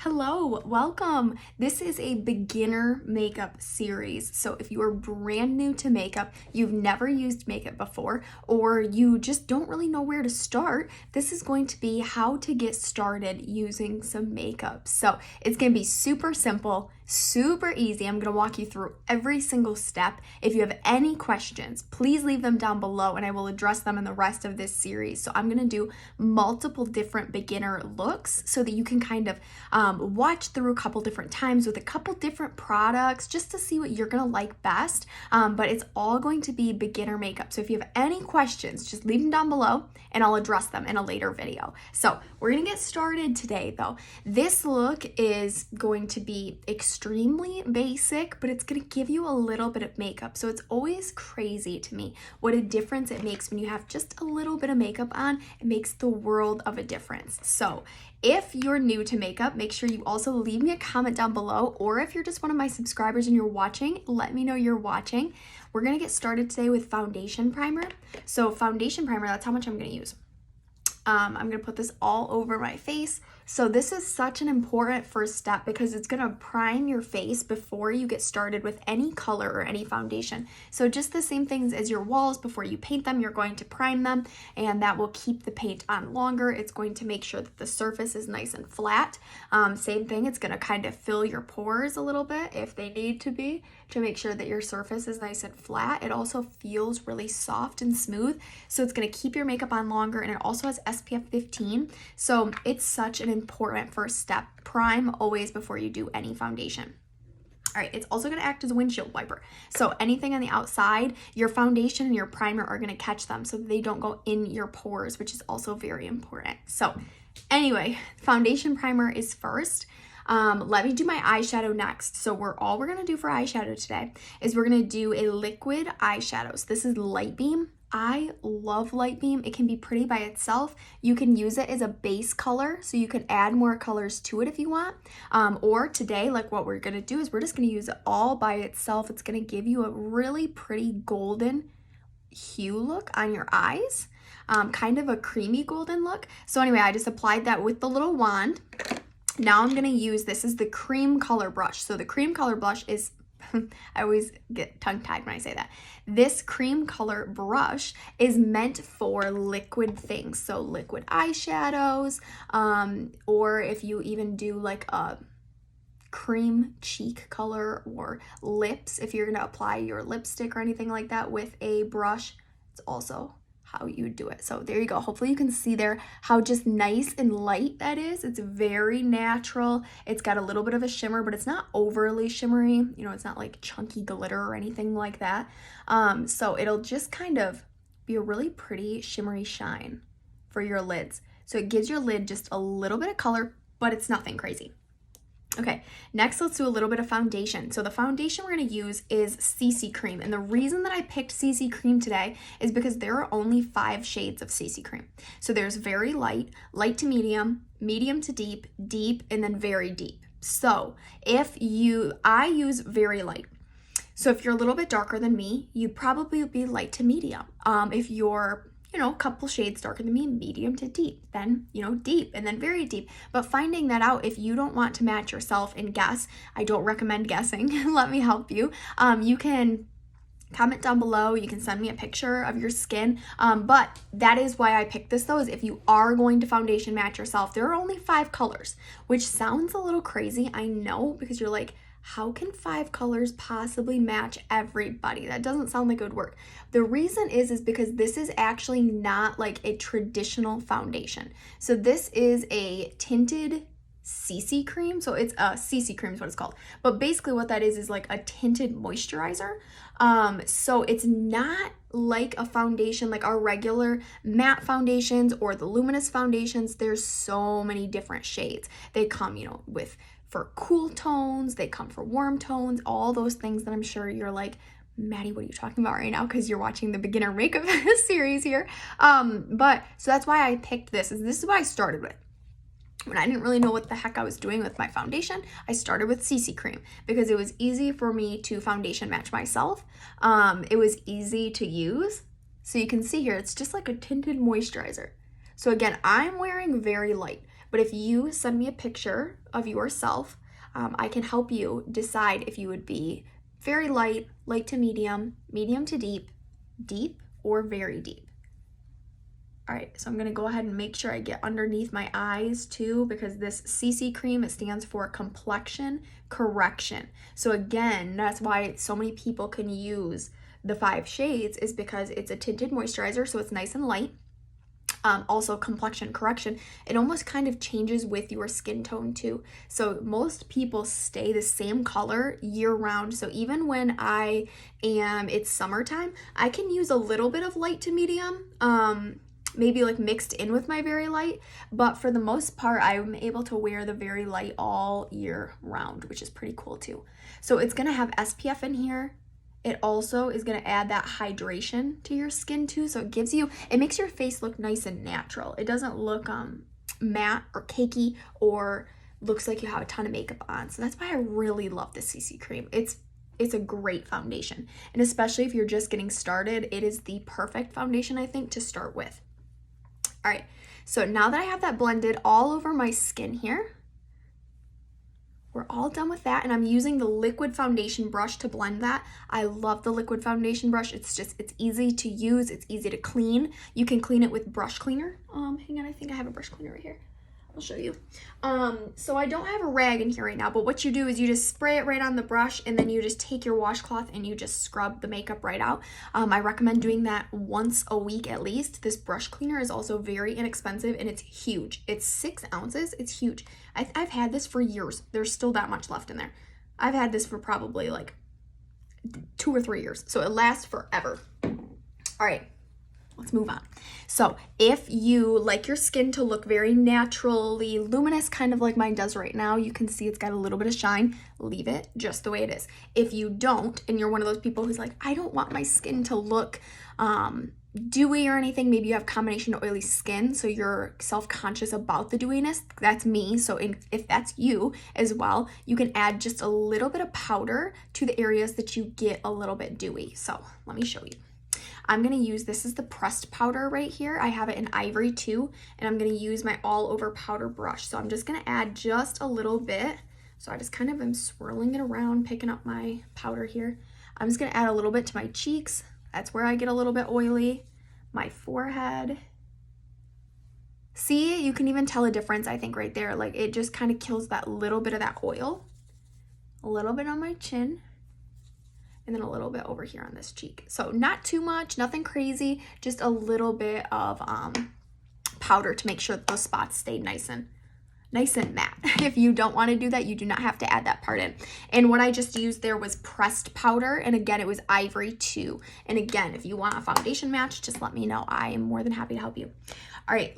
Hello, welcome. This is a beginner makeup series. So if you are brand new to makeup, you've never used makeup before, or you just don't really know where to start, this is going to be how to get started using some makeup. So it's going to be super simple, super easy. I'm going to walk you through every single step. If you have any questions, please leave them down below and I will address them in the rest of this series. So I'm going to do multiple different beginner looks so that you can kind of watch through a couple different times with a couple different products just to see what you're gonna like best. But it's all going to be beginner makeup. So if you have any questions, just leave them down below and I'll address them in a later video. So we're gonna get started today though. This look is going to be extremely basic, but it's gonna give you a little bit of makeup. So it's always crazy to me what a difference it makes when you have just a little bit of makeup on. It makes the world of a difference. So if you're new to makeup, make sure you also leave me a comment down below, or if you're just one of my subscribers and you're watching, let me know you're watching. We're gonna get started today with foundation primer. So foundation primer, that's how much I'm gonna use. I'm gonna put this all over my face. So this is such an important first step because it's gonna prime your face before you get started with any color or any foundation. So just the same things as your walls, before you paint them, you're going to prime them, and that will keep the paint on longer. It's going to make sure that the surface is nice and flat. Same thing, it's gonna kind of fill your pores a little bit if they need to be, to make sure that your surface is nice and flat. It also feels really soft and smooth, so it's gonna keep your makeup on longer, and it also has SPF 15, so it's such an important first step. Prime always before you do any foundation. All right, it's also gonna act as a windshield wiper. So anything on the outside, your foundation and your primer are gonna catch them so they don't go in your pores, which is also very important. So anyway, foundation primer is first. Let me do my eyeshadow next. So all we're gonna do for eyeshadow today is we're gonna do a liquid eyeshadow. So this is Light Beam. I love Light Beam. It can be pretty by itself. You can use it as a base color, so you can add more colors to it if you want. Or today, like what we're gonna do is we're just gonna use it all by itself. It's gonna give you a really pretty golden hue look on your eyes, kind of a creamy golden look. So anyway, I just applied that with the little wand. Now I'm gonna use, this is the cream color brush. So the cream color brush is, I always get tongue-tied when I say that. This cream color brush is meant for liquid things. So liquid eyeshadows, or if you even do like a cream cheek color or lips, if you're gonna apply your lipstick or anything like that with a brush, it's also how you do it. So there you go. Hopefully you can see there how just nice and light that is. It's very natural. It's got a little bit of a shimmer, but it's not overly shimmery. You know, it's not like chunky glitter or anything like that. So it'll just kind of be a really pretty shimmery shine for your lids. So it gives your lid just a little bit of color, but it's nothing crazy. Okay, next let's do a little bit of foundation. So the foundation we're gonna use is CC Cream. And the reason that I picked CC Cream today is because there are only 5 shades of CC Cream. So there's very light, light to medium, medium to deep, deep, and then very deep. So I use very light. So if you're a little bit darker than me, you'd probably be light to medium. If you're a couple shades darker than me, medium to deep, then, deep, and then very deep. But finding that out, if you don't want to match yourself and guess, I don't recommend guessing. Let me help you. You can comment down below. You can send me a picture of your skin. But that is why I picked this though, is if you are going to foundation match yourself, there are only 5 colors, which sounds a little crazy. I know, because you're like, how can 5 colors possibly match everybody? That doesn't sound like it would work. The reason is because this is actually not like a traditional foundation. So this is a tinted CC cream. So it's a CC cream is what it's called. But basically what that is like a tinted moisturizer. So it's not like a foundation like our regular matte foundations or the luminous foundations. There's so many different shades. They come, for cool tones, they come for warm tones, all those things that I'm sure you're like, Maddie, what are you talking about right now? Because you're watching the beginner makeup series here. But so that's why I picked this. This is what I started with. When I didn't really know what the heck I was doing with my foundation, I started with CC Cream because it was easy for me to foundation match myself. It was easy to use. So you can see here, it's just like a tinted moisturizer. So again, I'm wearing very light, But if you send me a picture of yourself, I can help you decide if you would be very light, light to medium, medium to deep, deep, or very deep. All right, so I'm gonna go ahead and make sure I get underneath my eyes too, because this CC cream, it stands for complexion correction. So again, that's why so many people can use the 5 shades, is because it's a tinted moisturizer, so it's nice and light. Also complexion correction, it almost kind of changes with your skin tone too. So most people stay the same color year round. So even when it's summertime, I can use a little bit of light to medium, maybe like mixed in with my very light, but for the most part, I'm able to wear the very light all year round, which is pretty cool too. So it's gonna have SPF in here. It also is going to add that hydration to your skin too. So it makes your face look nice and natural. It doesn't look matte or cakey or looks like you have a ton of makeup on. So that's why I really love this CC cream. It's a great foundation. And especially if you're just getting started, it is the perfect foundation, I think, to start with. All right, so now that I have that blended all over my skin here, we're all done with that, and I'm using the liquid foundation brush to blend that. I love the liquid foundation brush. It's easy to use. It's easy to clean. You can clean it with brush cleaner. Hang on, I think I have a brush cleaner right here. I'll show you. So I don't have a rag in here right now, but what you do is you just spray it right on the brush, and then you just take your washcloth and you just scrub the makeup right out. I recommend doing that once a week at least. This brush cleaner is also very inexpensive, and it's huge. It's 6 ounces. It's huge. I've had this for years. There's still that much left in there. I've had this for probably like 2 or 3 years, so it lasts forever. All right. Let's move on. So if you like your skin to look very naturally luminous, kind of like mine does right now, you can see it's got a little bit of shine, leave it just the way it is. If you don't, and you're one of those people who's like, I don't want my skin to look dewy or anything, maybe you have combination oily skin, so you're self-conscious about the dewiness, that's me. So if that's you as well, you can add just a little bit of powder to the areas that you get a little bit dewy. So let me show you. I'm going to use, this is the pressed powder right here. I have it in Ivory too, and I'm going to use my all over powder brush. So I'm just going to add just a little bit. So I just kind of am swirling it around, picking up my powder here. I'm just going to add a little bit to my cheeks. That's where I get a little bit oily. My forehead. See, you can even tell a difference, I think, right there. Like, it just kind of kills that little bit of that oil. A little bit on my chin. And then a little bit over here on this cheek. So not too much, nothing crazy, just a little bit of powder to make sure that those spots stay nice and matte. If you don't want to do that, you do not have to add that part in. And what I just used there was pressed powder, and again, it was Ivory too. And again, if you want a foundation match, just let me know. I am more than happy to help you. All right,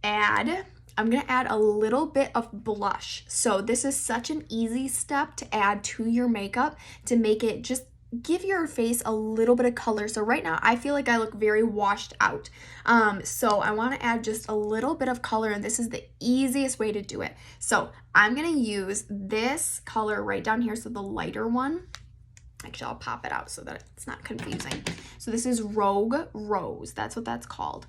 I'm gonna add a little bit of blush. So this is such an easy step to add to your makeup to make it just give your face a little bit of color. So right now I feel like I look very washed out. So I want to add just a little bit of color, and this is the easiest way to do it. So I'm going to use this color right down here, so the lighter one. Actually, I'll pop it out so that it's not confusing. So this is Rogue Rose. That's what that's called.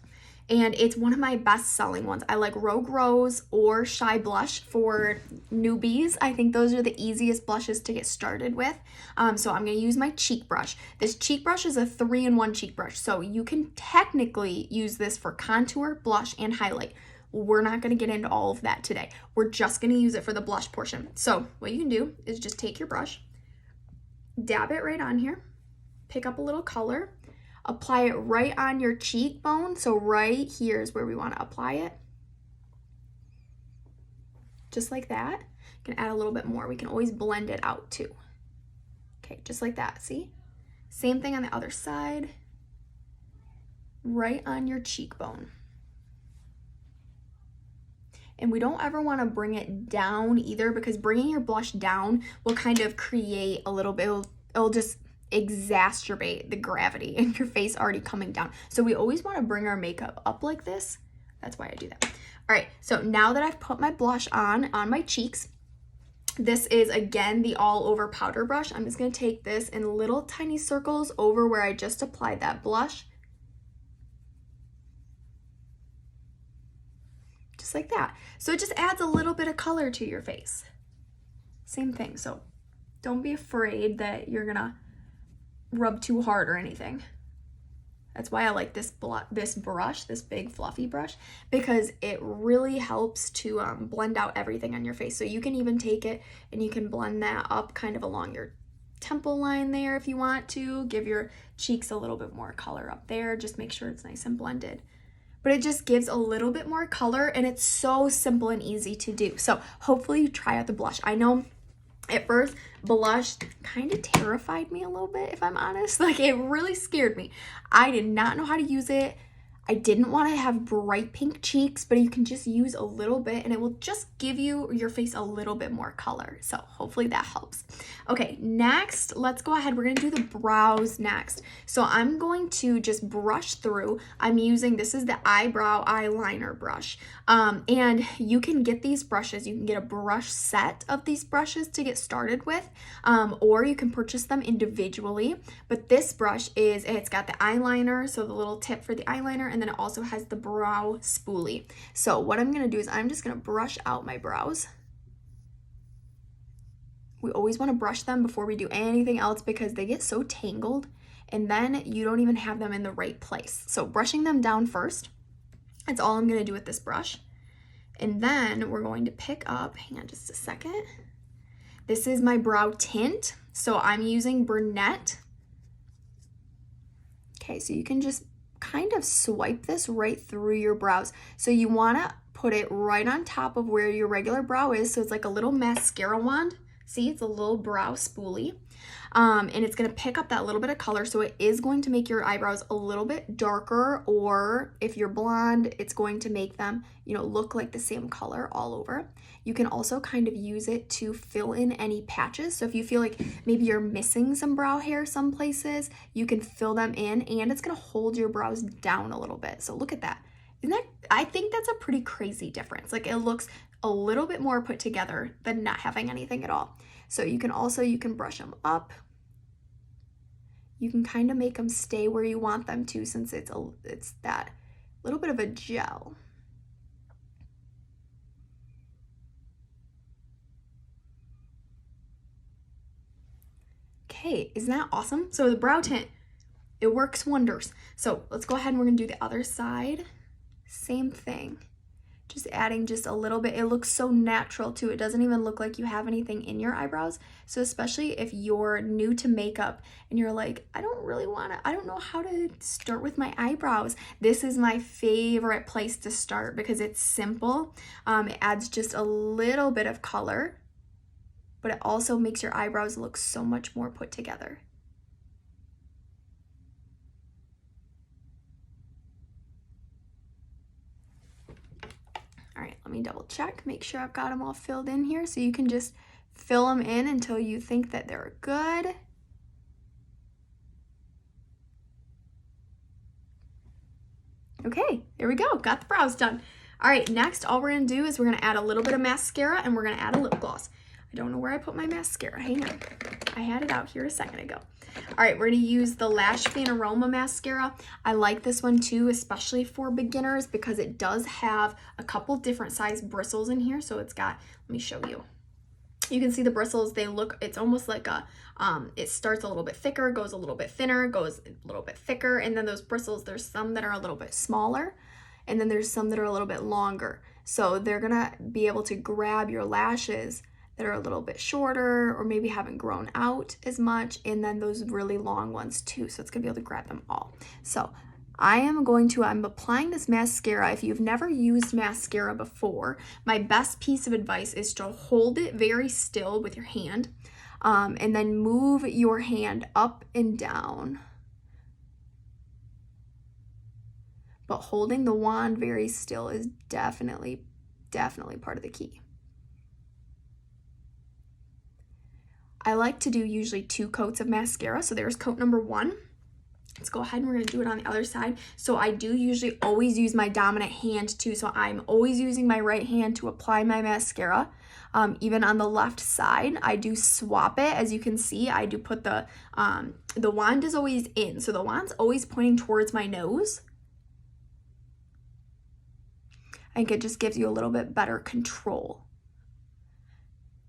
And it's one of my best selling ones. I like Rogue Rose or Shy Blush for newbies. I think those are the easiest blushes to get started with. So I'm gonna use my cheek brush. This cheek brush is a 3-in-1 cheek brush. So you can technically use this for contour, blush, and highlight. We're not gonna get into all of that today. We're just gonna use it for the blush portion. So what you can do is just take your brush, dab it right on here, pick up a little color, apply it right on your cheekbone. So right here is where we want to apply it. Just like that. You can add a little bit more. We can always blend it out too. Okay, just like that, see? Same thing on the other side. Right on your cheekbone. And we don't ever want to bring it down either, because bringing your blush down will kind of create a little bit, it'll just exacerbate the gravity in your face already coming down. So we always want to bring our makeup up like this. That's why I do that. All right, so now that I've put my blush on my cheeks, this is again the all over powder brush. I'm just going to take this in little tiny circles over where I just applied that blush. just like that. So it just adds a little bit of color to your face. Same thing, so don't be afraid that you're gonna rub too hard or anything. That's why I like this brush, this big fluffy brush, because it really helps to blend out everything on your face. So you can even take it and you can blend that up kind of along your temple line there if you want to. Give your cheeks a little bit more color up there. Just make sure it's nice and blended. But it just gives a little bit more color, and it's so simple and easy to do. So hopefully you try out the blush. I know at first, blush kind of terrified me a little bit, if I'm honest. Like, it really scared me. I did not know how to use it. I didn't want to have bright pink cheeks, but you can just use a little bit and it will just give your face a little bit more color. So hopefully that helps. Okay, next, let's go ahead. We're going to do the brows next. So I'm going to just brush through. I'm using, this is the Eyebrow eyeliner brush. And you can get these brushes. You can get a brush set of these brushes to get started with, or you can purchase them individually. But this brush it's got the eyeliner, so the little tip for the eyeliner, and then it also has the brow spoolie. So what I'm going to do is I'm just going to brush out my brows. We always want to brush them before we do anything else because they get so tangled and then you don't even have them in the right place. So brushing them down first, that's all I'm going to do with this brush. And then we're going to pick up, hang on just a second. This is my brow tint. So I'm using Brunette. Okay, so you can just kind of swipe this right through your brows. So you want to put it right on top of where your regular brow is. So it's like a little mascara wand. See, it's a little brow spoolie. And it's going to pick up that little bit of color. So it is going to make your eyebrows a little bit darker, or if you're blonde, it's going to make them, look like the same color all over. You can also kind of use it to fill in any patches. So if you feel like maybe you're missing some brow hair some places, you can fill them in, and it's going to hold your brows down a little bit. So look at that. I think that's a pretty crazy difference. Like, it looks a little bit more put together than not having anything at all. So you can brush them up. You can kind of make them stay where you want them to, since it's that little bit of a gel. Okay, isn't that awesome? So the brow tint, it works wonders. So let's go ahead and we're gonna do the other side. Same thing. Just adding just a little bit. It looks so natural too. It doesn't even look like you have anything in your eyebrows. So especially if you're new to makeup and you're like, I don't know how to start with my eyebrows. This is my favorite place to start because it's simple. It adds just a little bit of color, but it also makes your eyebrows look so much more put together. All right, let me double check, make sure I've got them all filled in here. So you can just fill them in until you think that they're good. Okay, there we go, got the brows done. All right, next, all we're gonna do is we're gonna add a little bit of mascara and we're gonna add a lip gloss. I don't know where I put my mascara, hang on. I had it out here a second ago. All right, we're gonna use the Lash Fanaroma mascara. I like this one too, especially for beginners, because it does have a couple different size bristles in here. So it's got, let me show you. You can see the bristles, it's almost like it starts a little bit thicker, goes a little bit thinner, goes a little bit thicker, and then those bristles, there's some that are a little bit smaller, and then there's some that are a little bit longer. So they're gonna be able to grab your lashes that are a little bit shorter or maybe haven't grown out as much, and then those really long ones too. So it's gonna be able to grab them all. So I'm applying this mascara. If you've never used mascara before, my best piece of advice is to hold it very still with your hand, and then move your hand up and down. But holding the wand very still is definitely part of the key. I like to do usually 2 coats of mascara. So there's coat number 1. Let's go ahead and we're gonna do it on the other side. So I do usually always use my dominant hand too. So I'm always using my right hand to apply my mascara. Even on the left side, I do swap it. As you can see, I do put the wand is always in. So the wand's always pointing towards my nose. I think it just gives you a little bit better control.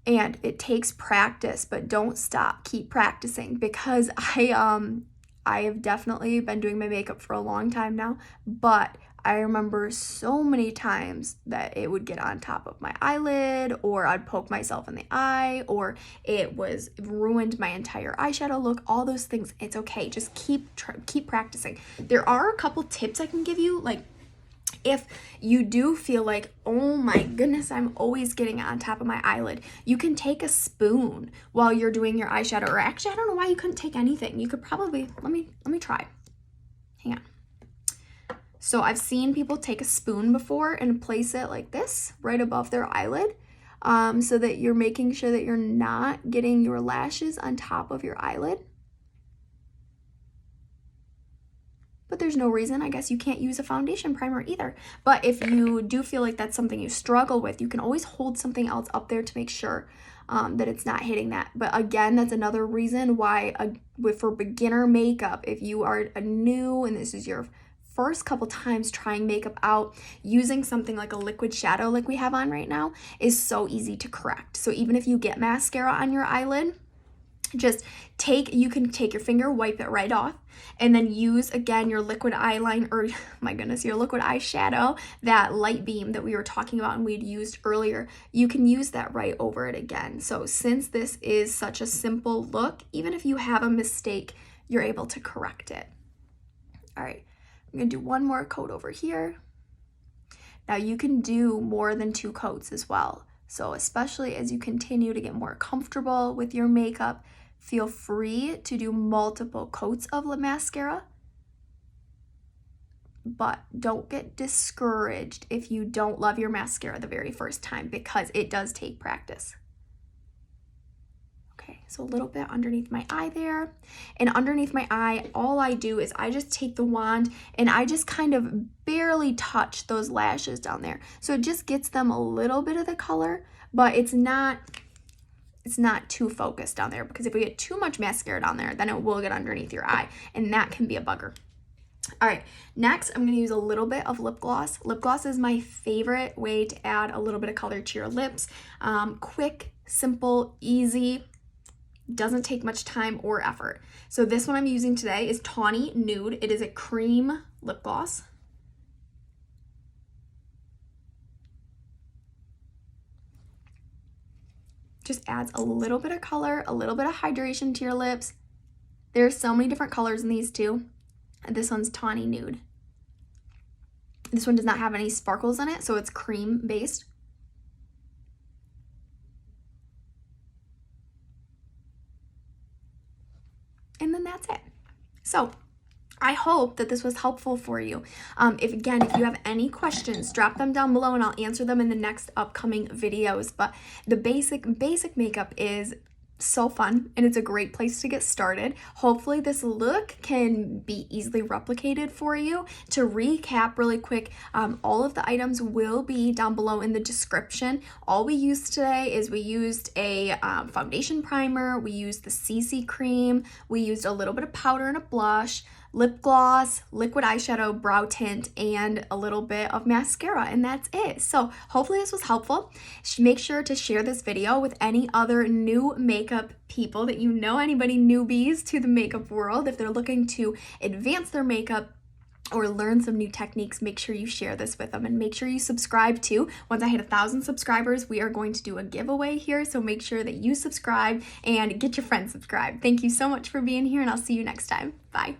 And it takes practice, but don't stop. Keep practicing, because I have definitely been doing my makeup for a long time now, but I remember so many times that it would get on top of my eyelid, or I'd poke myself in the eye, or it ruined my entire eyeshadow look, all those things. It's okay. Just keep practicing. There are a couple tips I can give you, like if you do feel like, oh my goodness, I'm always getting it on top of my eyelid, you can take a spoon while you're doing your eyeshadow. Or actually, I don't know why you couldn't take anything. You could probably, let me try. Hang on. So I've seen people take a spoon before and place it like this right above their eyelid, so that you're making sure that you're not getting your lashes on top of your eyelid. But there's no reason, I guess, you can't use a foundation primer either. But if you do feel like that's something you struggle with, you can always hold something else up there to make sure that it's not hitting that. But again, that's another reason why for beginner makeup, if you are new and this is your first couple times trying makeup out, using something like a liquid shadow like we have on right now is so easy to correct. So even if you get mascara on your eyelid, you can take your finger, wipe it right off, and then use again your liquid eyeliner, or my goodness, your liquid eyeshadow, that light beam that we were talking about and we'd used earlier. You can use that right over it again. So since this is such a simple look, even if you have a mistake, you're able to correct it. All right, I'm gonna do one more coat over here. Now you can do more than 2 coats as well. So especially as you continue to get more comfortable with your makeup, feel free to do multiple coats of mascara, but don't get discouraged if you don't love your mascara the very first time, because it does take practice. Okay, so a little bit underneath my eye there, and underneath my eye, all I do is I just take the wand and I just kind of barely touch those lashes down there. So it just gets them a little bit of the color, but it's not too focused down there, because if we get too much mascara down there, then it will get underneath your eye, and that can be a bugger. All right, next I'm going to use a little bit of lip gloss. Lip gloss is my favorite way to add a little bit of color to your lips. Quick, simple, easy, doesn't take much time or effort. So this one I'm using today is Tawny Nude. It is a cream lip gloss. Just adds a little bit of color, a little bit of hydration to your lips. There's so many different colors in these too. And this one's Tawny Nude. This one does not have any sparkles in it, so it's cream based. And then that's it. So I hope that this was helpful for you. If you have any questions, drop them down below and I'll answer them in the next upcoming videos. But the basic makeup is so fun, and it's a great place to get started. Hopefully this look can be easily replicated for you. To recap really quick, all of the items will be down below in the description. All we used today is we used a foundation primer, we used the CC cream, we used a little bit of powder and a blush, lip gloss, liquid eyeshadow, brow tint, and a little bit of mascara, and that's it. So hopefully this was helpful. Make sure to share this video with any other new makeup people that you know, anybody newbies to the makeup world. If they're looking to advance their makeup or learn some new techniques, make sure you share this with them, and make sure you subscribe too. Once I hit 1,000 subscribers, we are going to do a giveaway here, so make sure that you subscribe and get your friends subscribed. Thank you so much for being here, and I'll see you next time. Bye.